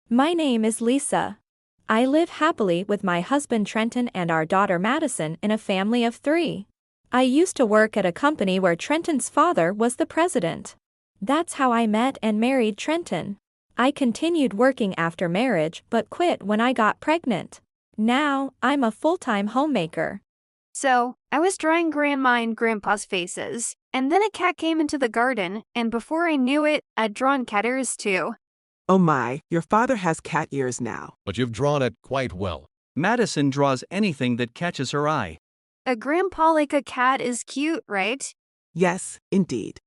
My name is Lisa. I live happily with my husband Trenton and our daughter Madison in a family of 3. I used to work at a company where Trenton's father was the president. That's how I met and married Trenton. I continued working after marriage but quit when I got pregnant. Now, I'm a full-time homemaker. So, I was drawing Grandma and Grandpa's faces, and then a cat came into the garden, and before I knew it, I'd drawn cat ears too. Oh my, your father has cat ears now. But you've drawn it quite well. Madison draws anything that catches her eye. A grandpa like a cat is cute, right? Yes, indeed.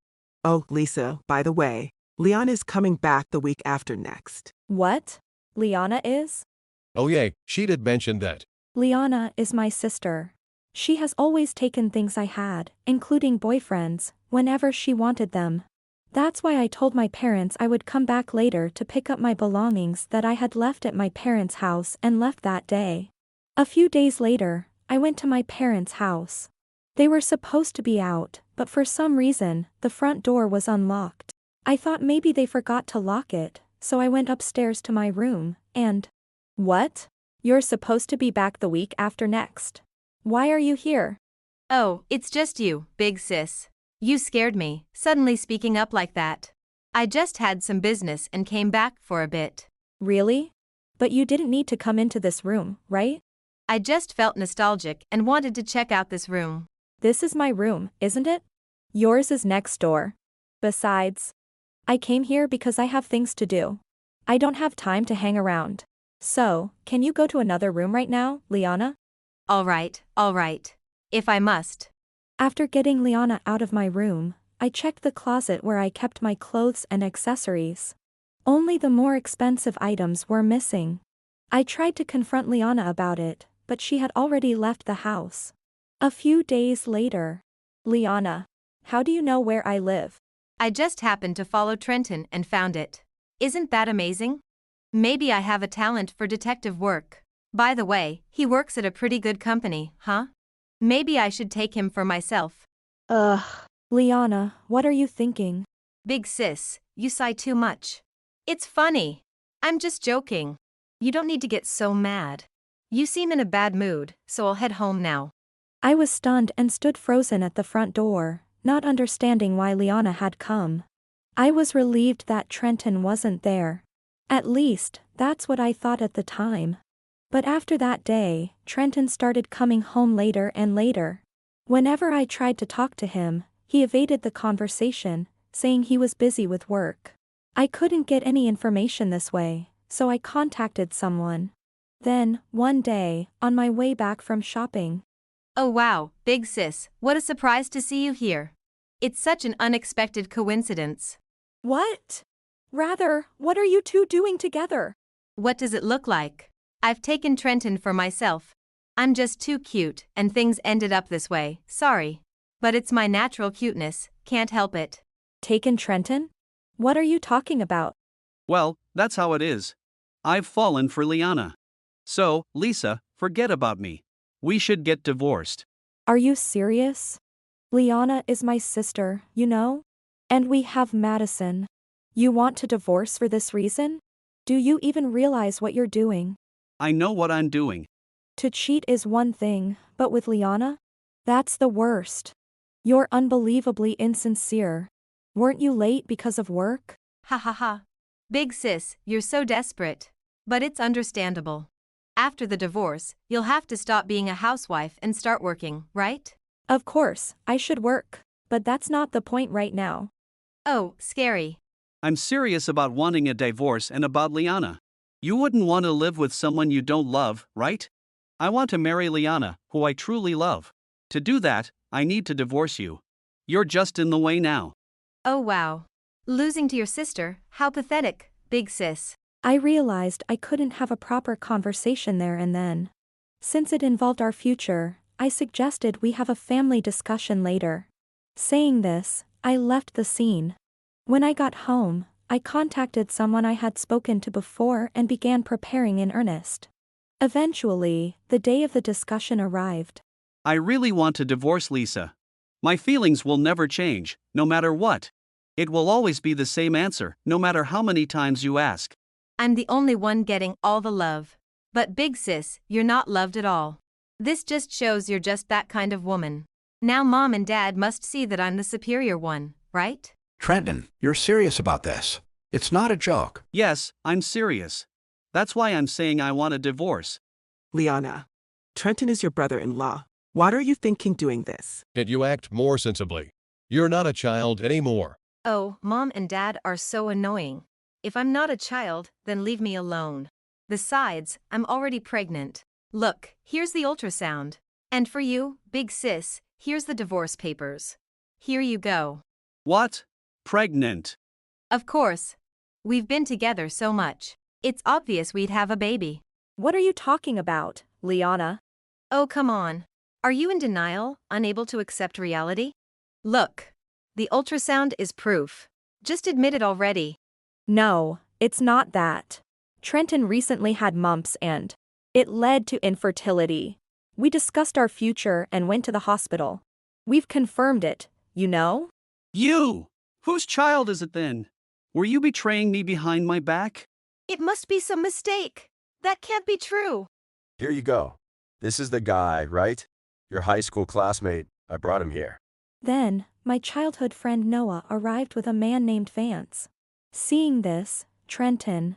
Oh, Lisa, by the way, Leon is coming back the week after next. What? Liana is? Oh yay, she did mention that. Liana is my sister. She has always taken things I had, including boyfriends, whenever she wanted them. That's why I told my parents I would come back later to pick up my belongings that I had left at my parents' house and left that day. A few days later, I went to my parents' house. They were supposed to be out, but for some reason, the front door was unlocked. I thought maybe they forgot to lock it, so I went upstairs to my room, and… What? You're supposed to be back the week after next. Why are you here? Oh, it's just you, big sis. You scared me, suddenly speaking up like that. I just had some business and came back for a bit. Really? But you didn't need to come into this room, right? I just felt nostalgic and wanted to check out this room. This is my room, isn't it? Yours is next door. Besides, I came here because I have things to do. I don't have time to hang around. So, can you go to another room right now, Liana? All right. If I must. After getting Liana out of my room, I checked the closet where I kept my clothes and accessories. Only the more expensive items were missing. I tried to confront Liana about it, but she had already left the house. A few days later. Liana, how do you know where I live? I just happened to follow Trenton and found it. Isn't that amazing? Maybe I have a talent for detective work. By the way, he works at a pretty good company, huh? Maybe I should take him for myself. Ugh. Liana, what are you thinking? Big sis, you sigh too much. It's funny. I'm just joking. You don't need to get so mad. You seem in a bad mood, so I'll head home now. I was stunned and stood frozen at the front door, not understanding why Liana had come. I was relieved that Trenton wasn't there. At least, that's what I thought at the time. But after that day, Trenton started coming home later and later. Whenever I tried to talk to him, he evaded the conversation, saying he was busy with work. I couldn't get any information this way, so I contacted someone. Then, one day, on my way back from shopping. Oh wow, big sis, what a surprise to see you here. It's such an unexpected coincidence. What? Rather, what are you two doing together? What does it look like? I've taken Trenton for myself. I'm just too cute, and things ended up this way, sorry. But it's my natural cuteness, can't help it. Taken Trenton? What are you talking about? Well, that's how it is. I've fallen for Liana. So, Lisa, forget about me. We should get divorced. Are you serious? Liana is my sister, you know? And we have Madison. You want to divorce for this reason? Do you even realize what you're doing? I know what I'm doing. To cheat is one thing, but with Liana? That's the worst. You're unbelievably insincere. Weren't you late because of work? Ha ha ha. Big sis, you're so desperate. But it's understandable. After the divorce, you'll have to stop being a housewife and start working, right? Of course, I should work. But that's not the point right now. Oh, scary. I'm serious about wanting a divorce and about Liana. You wouldn't want to live with someone you don't love, right? I want to marry Liana, who I truly love. To do that, I need to divorce you. You're just in the way now. Oh wow. Losing to your sister, how pathetic, big sis. I realized I couldn't have a proper conversation there and then. Since it involved our future, I suggested we have a family discussion later. Saying this, I left the scene. When I got home, I contacted someone I had spoken to before and began preparing in earnest. Eventually, the day of the discussion arrived. I really want to divorce Lisa. My feelings will never change, no matter what. It will always be the same answer, no matter how many times you ask. I'm the only one getting all the love. But big sis, you're not loved at all. This just shows you're just that kind of woman. Now mom and dad must see that I'm the superior one, right? Trenton, you're serious about this. It's not a joke. Yes, I'm serious. That's why I'm saying I want a divorce. Liana, Trenton is your brother-in-law. What are you thinking doing this? Can't you act more sensibly? You're not a child anymore. Oh, mom and dad are so annoying. If I'm not a child, then leave me alone. Besides, I'm already pregnant. Look, here's the ultrasound. And for you, big sis, here's the divorce papers. Here you go. What? Pregnant? Of course. We've been together so much. It's obvious we'd have a baby. What are you talking about, Liana? Oh, come on. Are you in denial, unable to accept reality? Look. The ultrasound is proof. Just admit it already. No, it's not that. Trenton recently had mumps and it led to infertility. We discussed our future and went to the hospital. We've confirmed it, you know? You! Whose child is it then? Were you betraying me behind my back? It must be some mistake. That can't be true. Here you go. This is the guy, right? Your high school classmate. I brought him here. Then, my childhood friend Noah arrived with a man named Vance. Seeing this, Trenton.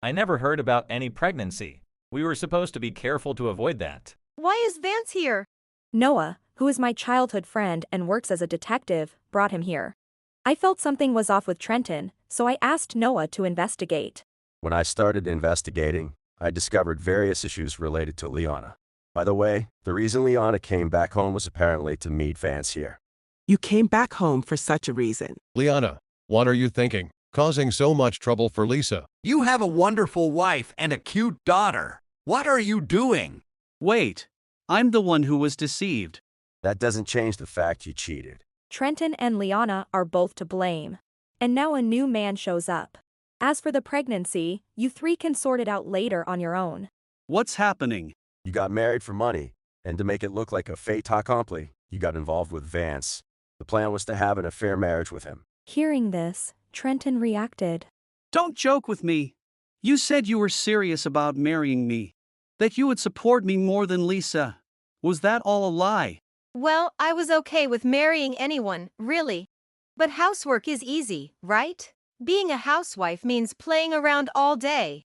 I never heard about any pregnancy. We were supposed to be careful to avoid that. Why is Vance here? Noah, who is my childhood friend and works as a detective, brought him here. I felt something was off with Trenton, so I asked Noah to investigate. When I started investigating, I discovered various issues related to Liana. By the way, the reason Liana came back home was apparently to meet Vance here. You came back home for such a reason. Liana, what are you thinking? Causing so much trouble for Lisa. You have a wonderful wife and a cute daughter. What are you doing? Wait, I'm the one who was deceived. That doesn't change the fact you cheated. Trenton and Liana are both to blame. And now a new man shows up. As for the pregnancy, you three can sort it out later on your own. What's happening? You got married for money, and to make it look like a fait accompli, you got involved with Vance. The plan was to have an affair marriage with him. Hearing this, Trenton reacted. Don't joke with me. You said you were serious about marrying me. That you would support me more than Lisa. Was that all a lie? Well, I was okay with marrying anyone, really. But housework is easy, right? Being a housewife means playing around all day.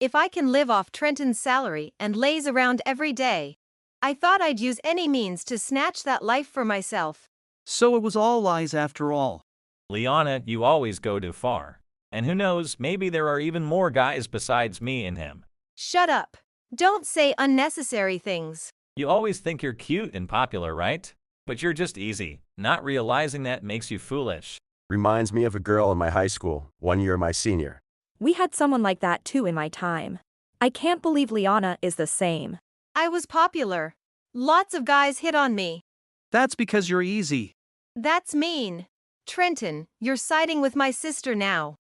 If I can live off Trenton's salary and laze around every day, I thought I'd use any means to snatch that life for myself. So it was all lies after all. Liana, you always go too far. And who knows, maybe there are even more guys besides me and him. Shut up. Don't say unnecessary things. You always think you're cute and popular, right? But you're just easy. Not realizing that makes you foolish. Reminds me of a girl in my high school, 1 year my senior. We had someone like that too in my time. I can't believe Liana is the same. I was popular. Lots of guys hit on me. That's because you're easy. That's mean. Trenton, you're siding with my sister now.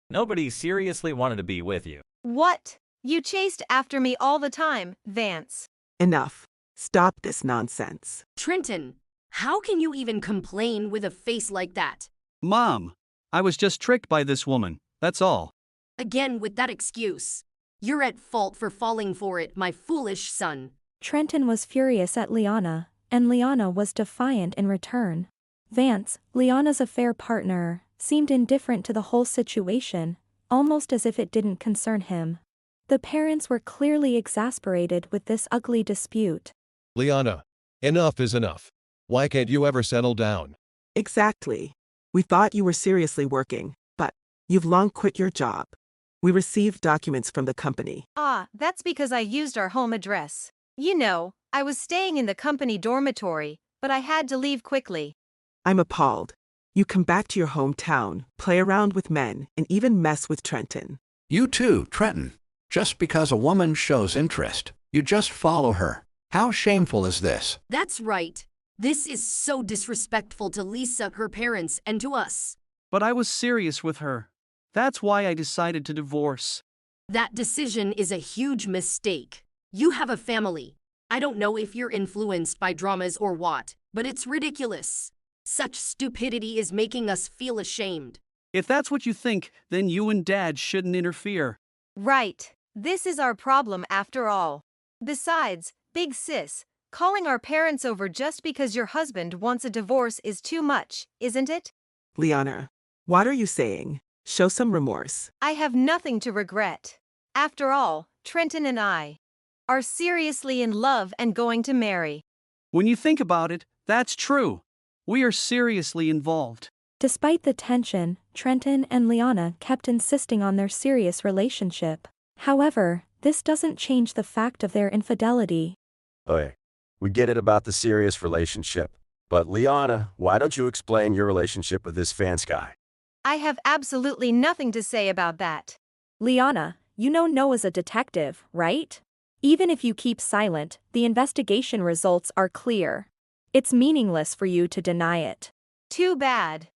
Nobody seriously wanted to be with you. What? You chased after me all the time, Vance. Enough. Stop this nonsense. Trenton, how can you even complain with a face like that? Mom, I was just tricked by this woman, that's all. Again with that excuse. You're at fault for falling for it, my foolish son. Trenton was furious at Liana, and Liana was defiant in return. Vance, Liana's affair partner, seemed indifferent to the whole situation, almost as if it didn't concern him. The parents were clearly exasperated with this ugly dispute. Liana, enough is enough. Why can't you ever settle down? Exactly. We thought you were seriously working, but you've long quit your job. We received documents from the company. Ah, that's because I used our home address. You know, I was staying in the company dormitory, but I had to leave quickly. I'm appalled. You come back to your hometown, play around with men, and even mess with Trenton. You too, Trenton. Just because a woman shows interest, you just follow her. How shameful is this? That's right. This is so disrespectful to Lisa, her parents, and to us. But I was serious with her. That's why I decided to divorce. That decision is a huge mistake. You have a family. I don't know if you're influenced by dramas or what, but it's ridiculous. Such stupidity is making us feel ashamed. If that's what you think, then you and Dad shouldn't interfere. Right. This is our problem after all. Besides, big sis, calling our parents over just because your husband wants a divorce is too much, isn't it? Liana, what are you saying? Show some remorse. I have nothing to regret. After all, Trenton and I are seriously in love and going to marry. When you think about it, that's true. We are seriously involved. Despite the tension, Trenton and Liana kept insisting on their serious relationship. However, this doesn't change the fact of their infidelity. Okay, we get it about the serious relationship. But Liana, why don't you explain your relationship with this Vance guy? I have absolutely nothing to say about that. Liana, you know Noah's a detective, right? Even if you keep silent, the investigation results are clear. It's meaningless for you to deny it. Too bad.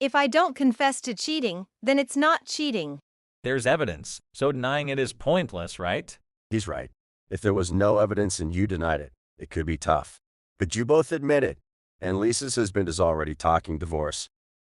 If I don't confess to cheating, then it's not cheating. There's evidence, so denying it is pointless, right? He's right. If there was no evidence and you denied it, it could be tough. But you both admit it. And Lisa's husband is already talking divorce.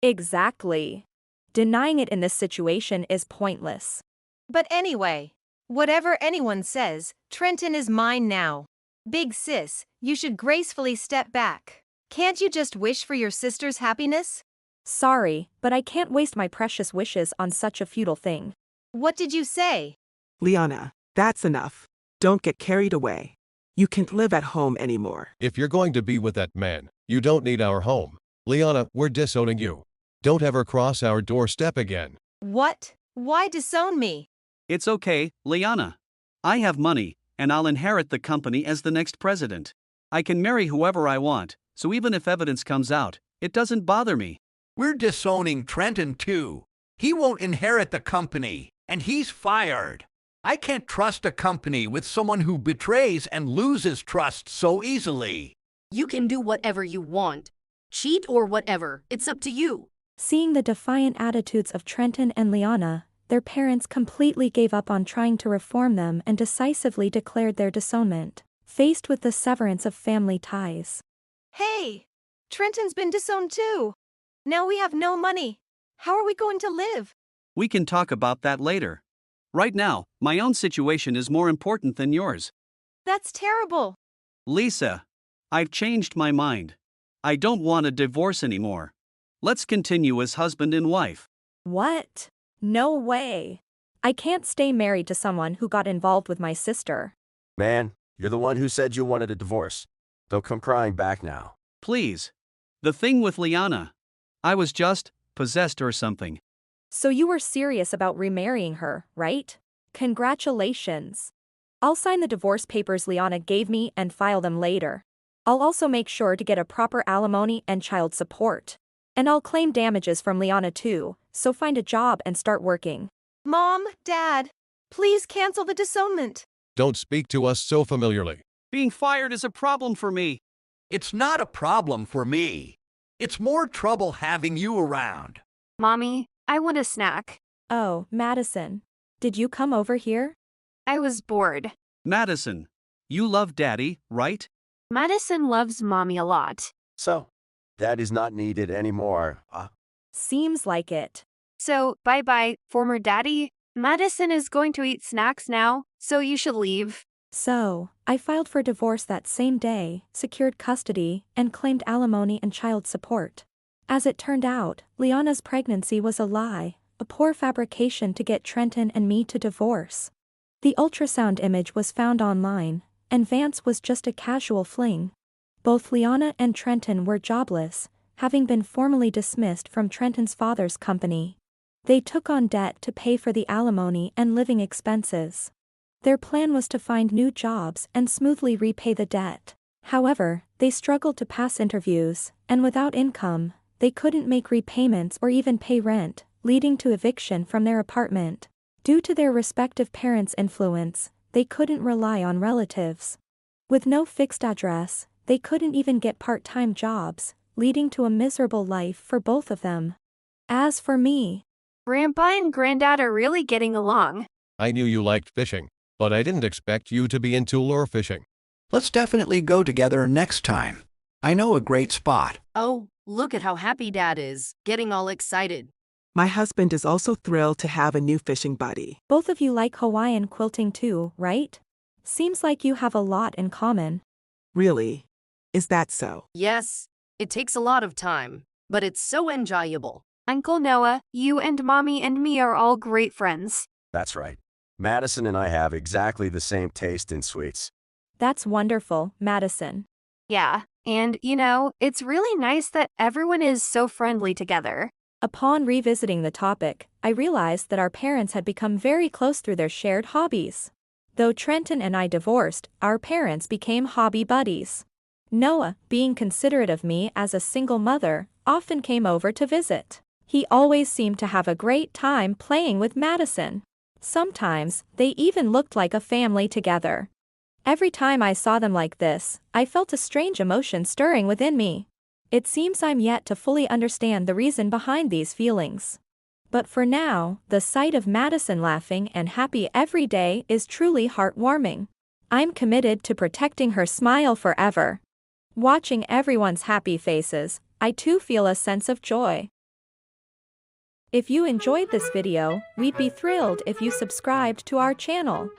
Exactly. Denying it in this situation is pointless. But anyway, whatever anyone says, Trenton is mine now. Big sis, you should gracefully step back. Can't you just wish for your sister's happiness? Sorry, but I can't waste my precious wishes on such a futile thing. What did you say? Liana, that's enough. Don't get carried away. You can't live at home anymore. If you're going to be with that man, you don't need our home. Liana, we're disowning you. Don't ever cross our doorstep again. What? Why disown me? It's okay, Liana. I have money, and I'll inherit the company as the next president. I can marry whoever I want, so even if evidence comes out, it doesn't bother me. We're disowning Trenton too. He won't inherit the company, and he's fired. I can't trust a company with someone who betrays and loses trust so easily. You can do whatever you want. Cheat or whatever, it's up to you. Seeing the defiant attitudes of Trenton and Liana, their parents completely gave up on trying to reform them and decisively declared their disownment, faced with the severance of family ties. Hey! Trenton's been disowned too. Now we have no money. How are we going to live? We can talk about that later. Right now, my own situation is more important than yours. That's terrible. Lisa, I've changed my mind. I don't want a divorce anymore. Let's continue as husband and wife. What? No way. I can't stay married to someone who got involved with my sister. Man, you're the one who said you wanted a divorce. Don't come crying back now. Please. The thing with Liana. I was just possessed or something. So you were serious about remarrying her, right? Congratulations. I'll sign the divorce papers Liana gave me and file them later. I'll also make sure to get a proper alimony and child support. And I'll claim damages from Liana too, so find a job and start working. Mom, Dad, please cancel the disownment. Don't speak to us so familiarly. Being fired is a problem for me. It's not a problem for me. It's more trouble having you around. Mommy, I want a snack. Oh, Madison. Did you come over here? I was bored. Madison, you love Daddy, right? Madison loves Mommy a lot. So, Daddy's not needed anymore. Seems like it. So, bye-bye, former Daddy. Madison is going to eat snacks now, so you should leave. So, I filed for divorce that same day, secured custody, and claimed alimony and child support. As it turned out, Liana's pregnancy was a lie, a poor fabrication to get Trenton and me to divorce. The ultrasound image was found online, and Vance was just a casual fling. Both Liana and Trenton were jobless, having been formally dismissed from Trenton's father's company. They took on debt to pay for the alimony and living expenses. Their plan was to find new jobs and smoothly repay the debt. However, they struggled to pass interviews, and without income, they couldn't make repayments or even pay rent, leading to eviction from their apartment. Due to their respective parents' influence, they couldn't rely on relatives. With no fixed address, they couldn't even get part-time jobs, leading to a miserable life for both of them. As for me, Grandpa and Granddad are really getting along. I knew you liked fishing, but I didn't expect you to be into lure fishing. Let's definitely go together next time. I know a great spot. Oh, look at how happy Dad is, getting all excited. My husband is also thrilled to have a new fishing buddy. Both of you like Hawaiian quilting too, right? Seems like you have a lot in common. Really? Is that so? Yes, it takes a lot of time, but it's so enjoyable. Uncle Noah, you and Mommy and me are all great friends. That's right. Madison and I have exactly the same taste in sweets. That's wonderful, Madison. Yeah, and it's really nice that everyone is so friendly together. Upon revisiting the topic, I realized that our parents had become very close through their shared hobbies. Though Trenton and I divorced, our parents became hobby buddies. Noah, being considerate of me as a single mother, often came over to visit. He always seemed to have a great time playing with Madison. Sometimes, they even looked like a family together. Every time I saw them like this, I felt a strange emotion stirring within me. It seems I'm yet to fully understand the reason behind these feelings. But for now, the sight of Madison laughing and happy every day is truly heartwarming. I'm committed to protecting her smile forever. Watching everyone's happy faces, I too feel a sense of joy. If you enjoyed this video, we'd be thrilled if you subscribed to our channel.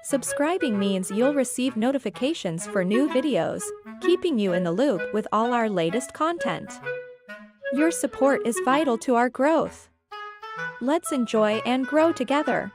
Subscribing means you'll receive notifications for new videos, keeping you in the loop with all our latest content. Your support is vital to our growth. Let's enjoy and grow together.